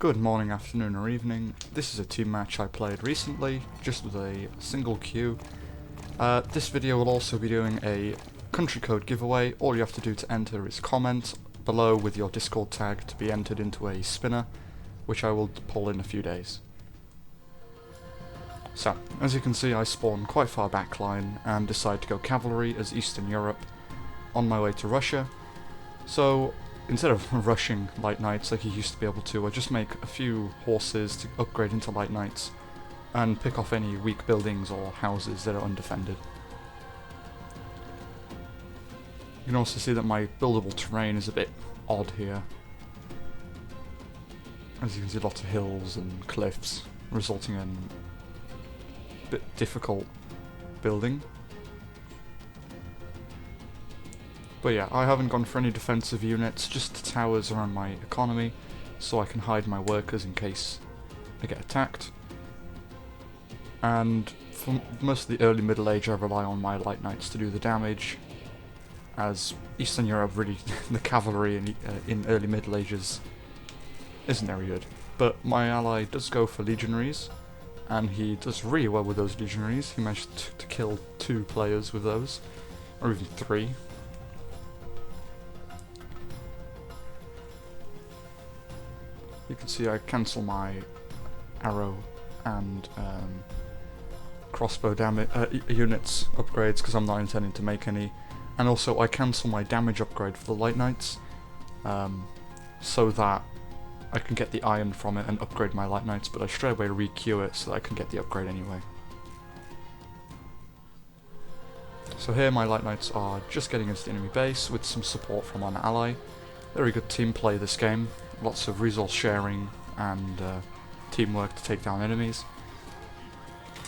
Good morning, afternoon or evening. This is a team match I played recently, just with a single queue. This video will also be doing a country code giveaway. All you have to do to enter is comment below with your Discord tag to be entered into a spinner, which I will pull in a few days. So, as you can see, I spawn quite far backline and decide to go Cavalry as Eastern Europe on my way to Russia. So, instead of rushing Light Knights like you used to be able to, I just make a few horses to upgrade into Light Knights and pick off any weak buildings or houses that are undefended. You can also see that my buildable terrain is a bit odd here. As you can see, lots of hills and cliffs, resulting in a bit difficult building. But yeah, I haven't gone for any defensive units, just towers around my economy, so I can hide my workers in case I get attacked. And for most of the early Middle Age I rely on my Light Knights to do the damage, as Eastern Europe really, the cavalry in early Middle Ages isn't very good. But my ally does go for legionaries, and he does really well with those legionaries. He managed to kill 2 players with those, or even 3. You can see I cancel my arrow and crossbow units upgrades because I'm not intending to make any, and also I cancel my damage upgrade for the Light Knights so that I can get the iron from it and upgrade my Light Knights, but I straight away re-queue it so that I can get the upgrade anyway. So here my Light Knights are just getting into the enemy base with some support from an ally. Very good team play this game. Lots of resource sharing and teamwork to take down enemies.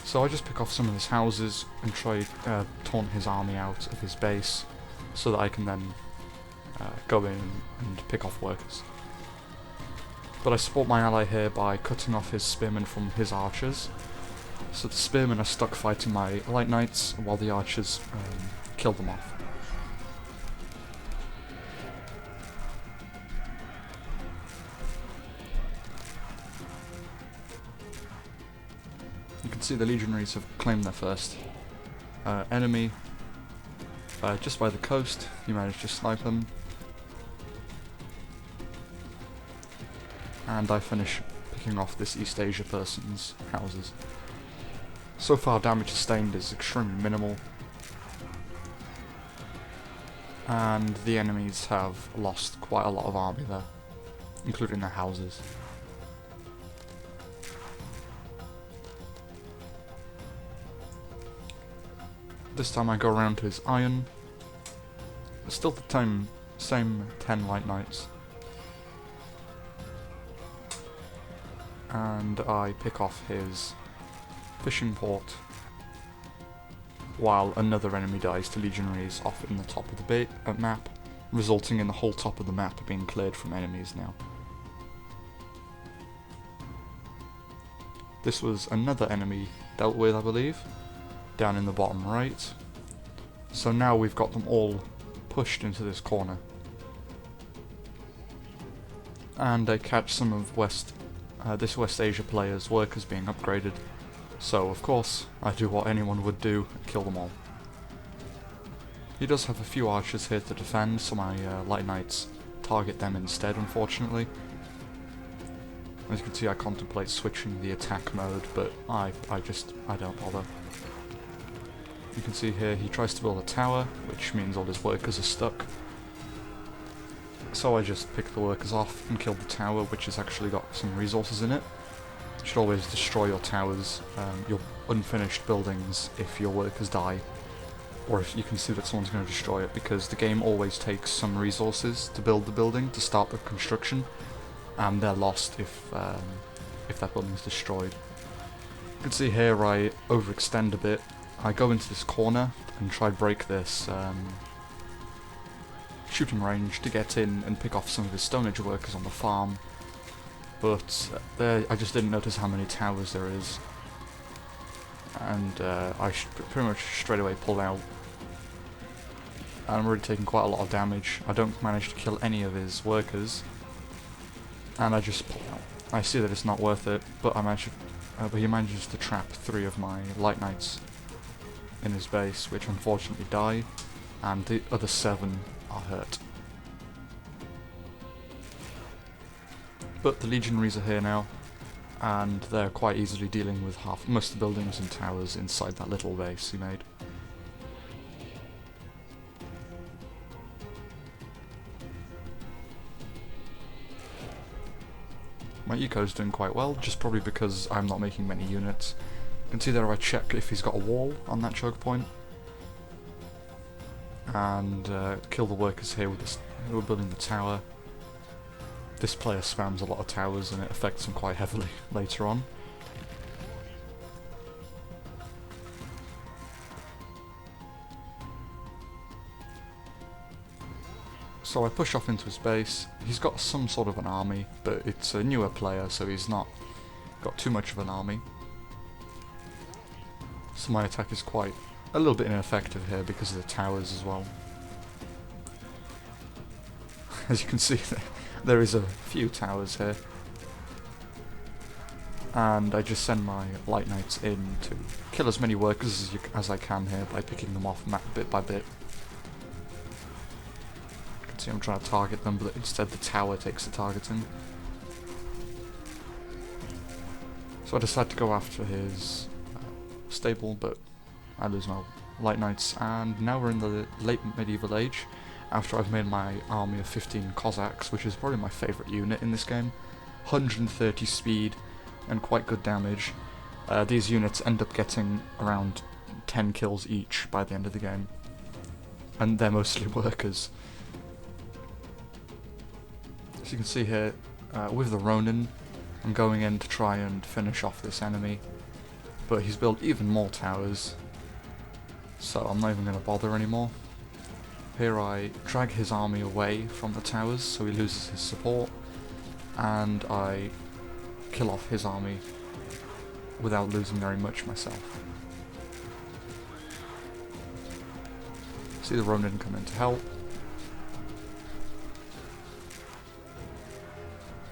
So I just pick off some of his houses and try taunt his army out of his base so that I can then go in and pick off workers. But I support my ally here by cutting off his spearmen from his archers. So the spearmen are stuck fighting my Light Knights while the archers kill them off. You can see the legionaries have claimed their first enemy just by the coast. You managed to snipe them, and I finish picking off this East Asia person's houses. So far, damage sustained is extremely minimal, and the enemies have lost quite a lot of army there, including their houses. This time I go around to his iron. It's still the same 10 Light Knights. And I pick off his fishing port, while another enemy dies to legionaries off in the top of the map, resulting in the whole top of the map being cleared from enemies now. This was another enemy dealt with, I believe, down in the bottom right. So now we've got them all pushed into this corner. And I catch some of this West Asia player's workers being upgraded. So of course, I do what anyone would do, kill them all. He does have a few archers here to defend, so my Light Knights target them instead, unfortunately. As you can see, I contemplate switching the attack mode, but I don't bother. You can see here he tries to build a tower, which means all his workers are stuck. So I just pick the workers off and kill the tower, which has actually got some resources in it. You should always destroy your towers, your unfinished buildings, if your workers die, or if you can see that someone's going to destroy it, because the game always takes some resources to build the building, to start the construction, and they're lost if that building is destroyed. You can see here I overextend a bit. I go into this corner and try to break this shooting range to get in and pick off some of his Stone Age workers on the farm, but I just didn't notice how many towers there is, and I pretty much straight away pulled out. I'm already taking quite a lot of damage. I don't manage to kill any of his workers, and I just pull out. I see that it's not worth it, but but he manages to trap 3 of my light knights in his base, which unfortunately die, and the other 7 are hurt. But the legionaries are here now, and they're quite easily dealing with most of the buildings and towers inside that little base he made. My eco's doing quite well, just probably because I'm not making many units. You can see there I check if he's got a wall on that choke point, and kill the workers here who are building the tower. This player spams a lot of towers and it affects him quite heavily later on. So I push off into his base. He's got some sort of an army, but it's a newer player, so he's not got too much of an army. So my attack is quite a little bit ineffective here because of the towers as well. As you can see, there is a few towers here. And I just send my light knights in to kill as many workers as I can here by picking them off bit by bit. You can see I'm trying to target them, but instead the tower takes the targeting. So I decide to go after his stable, but I lose my light knights, and now we're in the late medieval age, after I've made my army of 15 Cossacks, which is probably my favourite unit in this game. 130 speed and quite good damage. These units end up getting around 10 kills each by the end of the game, and they're mostly workers. As you can see here, with the Ronin, I'm going in to try and finish off this enemy, but he's built even more towers, so I'm not even going to bother anymore. Here I drag his army away from the towers so he loses his support, and I kill off his army without losing very much myself. See the Ronin come in to help.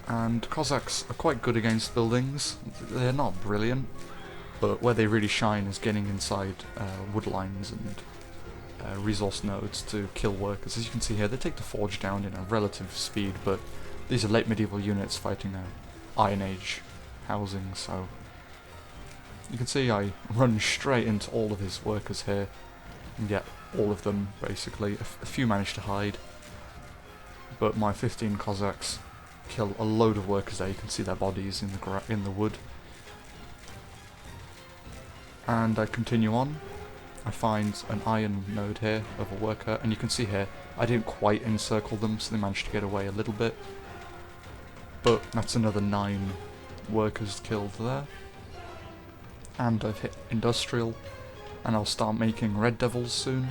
And Cossacks are quite good against buildings. They're not brilliant, but where they really shine is getting inside wood lines and resource nodes to kill workers. As you can see here, they take the forge down in a relative speed, but these are late medieval units fighting Iron Age housing, so you can see I run straight into all of his workers here and get all of them basically. A few manage to hide, but my 15 Cossacks kill a load of workers there. You can see their bodies in the wood. And I continue on. I find an iron node here of a worker, and you can see here I didn't quite encircle them, so they managed to get away a little bit. But that's another 9 workers killed there. And I've hit industrial, and I'll start making red devils soon.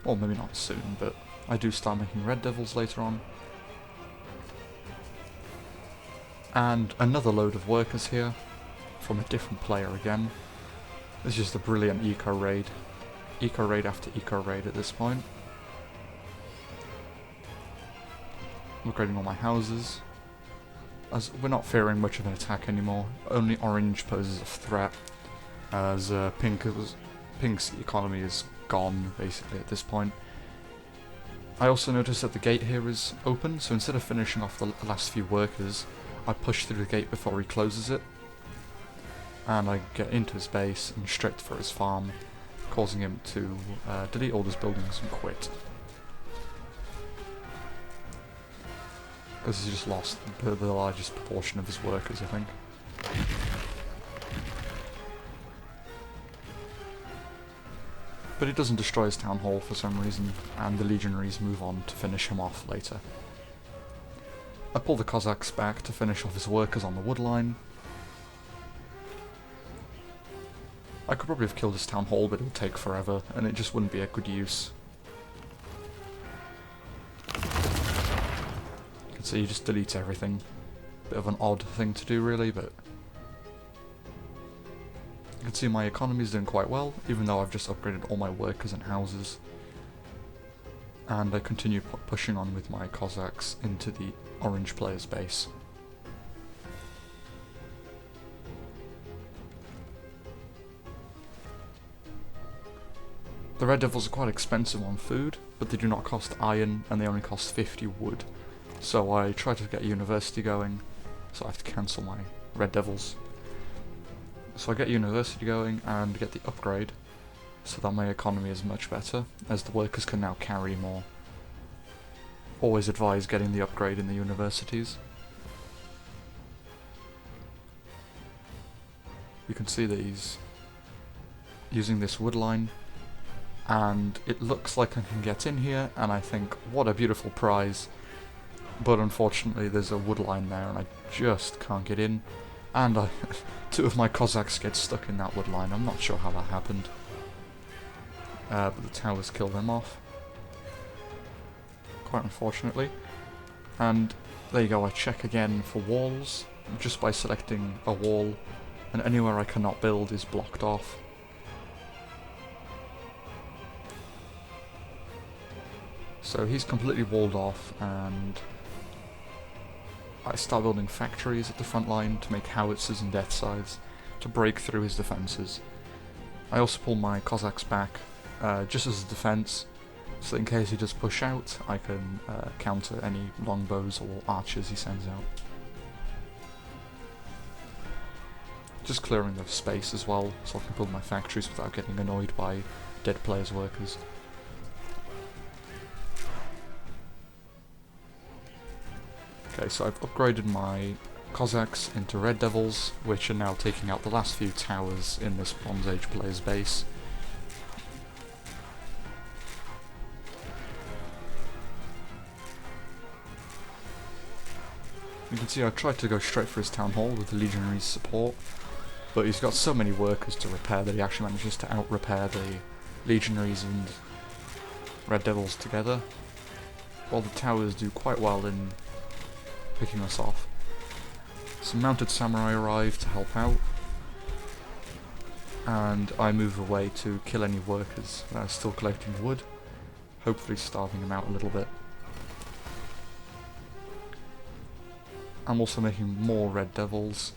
Well, maybe not soon, but I do start making red devils later on. And another load of workers here from a different player again. It's just a brilliant eco raid. Eco raid after eco raid at this point. I'm upgrading all my houses, as we're not fearing much of an attack anymore. Only orange poses a threat, as Pink's economy is gone basically at this point. I also noticed that the gate here is open, so instead of finishing off the last few workers, I push through the gate before he closes it, and I get into his base and straight for his farm, causing him to delete all his buildings and quit. Because he's just lost the largest proportion of his workers, I think. But he doesn't destroy his town hall for some reason, and the legionaries move on to finish him off later. I pull the Cossacks back to finish off his workers on the wood line. I could probably have killed his town hall, but it would take forever, and it just wouldn't be a good use. You can see he just deletes everything. Bit of an odd thing to do really, but you can see my economy is doing quite well, even though I've just upgraded all my workers and houses. And I continue pushing on with my Cossacks into the orange player's base. The Red Devils are quite expensive on food, but they do not cost iron and they only cost 50 wood. So I try to get university going, so I have to cancel my Red Devils. So I get university going and get the upgrade, so that my economy is much better, as the workers can now carry more. Always advise getting the upgrade in the universities. You can see that he's using this wood line, and it looks like I can get in here, and I think, what a beautiful prize. But unfortunately there's a wood line there and I just can't get in, and two of my Cossacks get stuck in that wood line. I'm not sure how that happened, but the towers kill them off, quite unfortunately. And there you go, I check again for walls, just by selecting a wall, and anywhere I cannot build is blocked off. So he's completely walled off, and I start building factories at the front line to make howitzers and death sides to break through his defences. I also pull my Cossacks back just as a defence, so in case he does push out, I can counter any longbows or archers he sends out. Just clearing the space as well, so I can build my factories without getting annoyed by dead players' workers. Okay, so I've upgraded my Cossacks into Red Devils, which are now taking out the last few towers in this Bronze Age player's base. You can see I tried to go straight for his town hall with the legionaries' support, but he's got so many workers to repair that he actually manages to out-repair the legionaries and Red Devils together, while the towers do quite well in picking us off. Some mounted samurai arrive to help out, and I move away to kill any workers that are still collecting wood, hopefully starving them out a little bit. I'm also making more Red Devils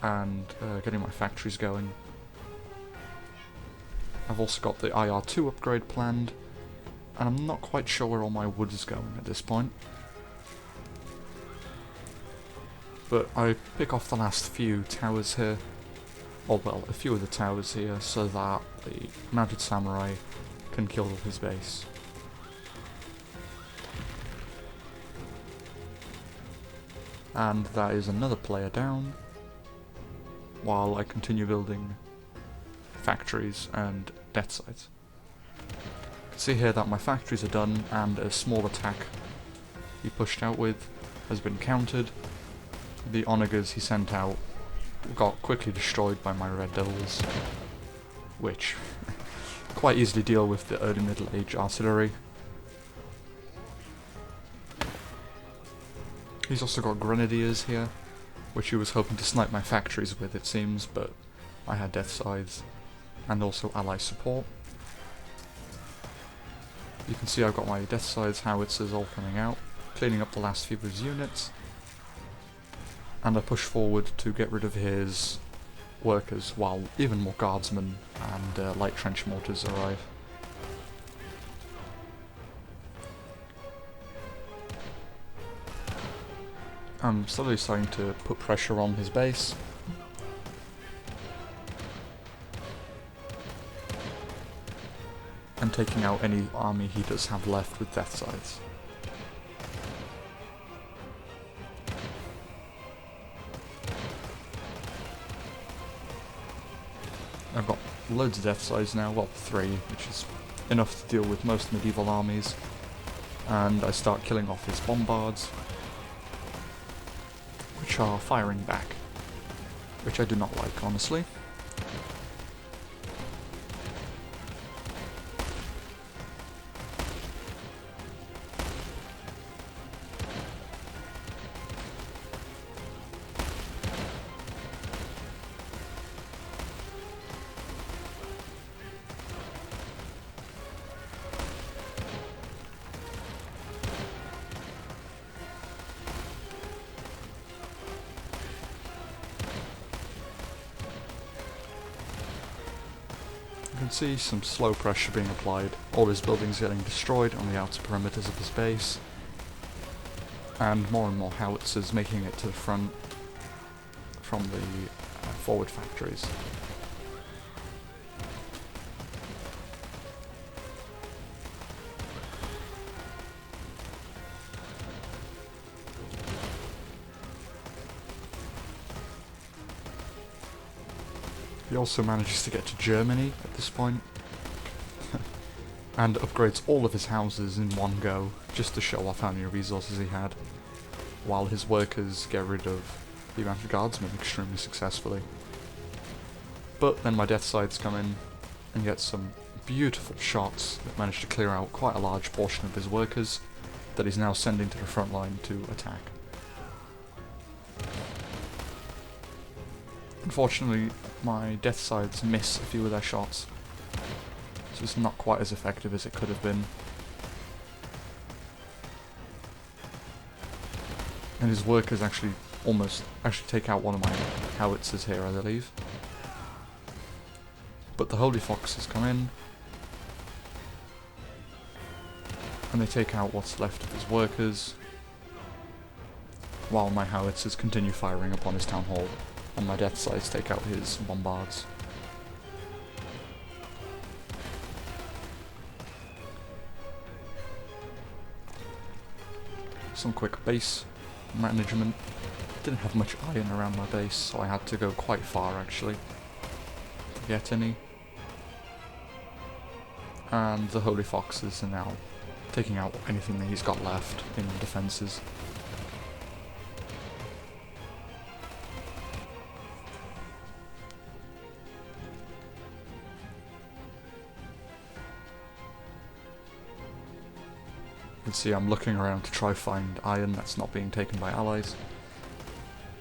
and getting my factories going. I've also got the IR2 upgrade planned, and I'm not quite sure where all my wood is going at this point. But I pick off the last few towers here, or well, a few of the towers here, so that the mounted samurai can kill his base. And that is another player down, while I continue building factories and death sites. You can see here that my factories are done, and a small attack he pushed out with has been countered. The onagers he sent out got quickly destroyed by my Red Devils, which quite easily deal with the early Middle Age artillery. He's also got grenadiers here, which he was hoping to snipe my factories with, it seems, but I had death sides and also ally support. You can see I've got my death sides howitzers all coming out, cleaning up the last few of his units, and I push forward to get rid of his workers while even more guardsmen and light trench mortars arrive. I'm slowly starting to put pressure on his base. And taking out any army he does have left with death sides. I've got loads of death sides now, well 3, which is enough to deal with most medieval armies. And I start killing off his bombards, which are firing back, which I do not like, honestly. can see some slow pressure being applied, all his buildings getting destroyed on the outer perimeters of his base, and more howitzers making it to the front from the forward factories. He also manages to get to Germany at this point, and upgrades all of his houses in one go, just to show off how many resources he had, while his workers get rid of the amount of guardsmen extremely successfully. But then my death sides come in and get some beautiful shots that manage to clear out quite a large portion of his workers that he's now sending to the front line to attack. Unfortunately, my death sides miss a few of their shots, so it's not quite as effective as it could have been. And his workers actually take out one of my howitzers here, I believe. But the Holy Foxes come in, and they take out what's left of his workers, while my howitzers continue firing upon his town hall, and my death sides take out his bombards. Some quick base management. Didn't have much iron around my base, so I had to go quite far actually to get any. And the Holy Foxes are now taking out anything that he's got left in the defences. You can see I'm looking around to try find iron that's not being taken by allies.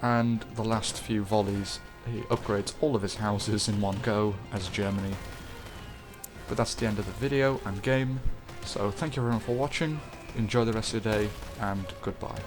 And the last few volleys, he upgrades all of his houses in one go as Germany. But that's the end of the video and game, so thank you everyone for watching, enjoy the rest of your day, and goodbye.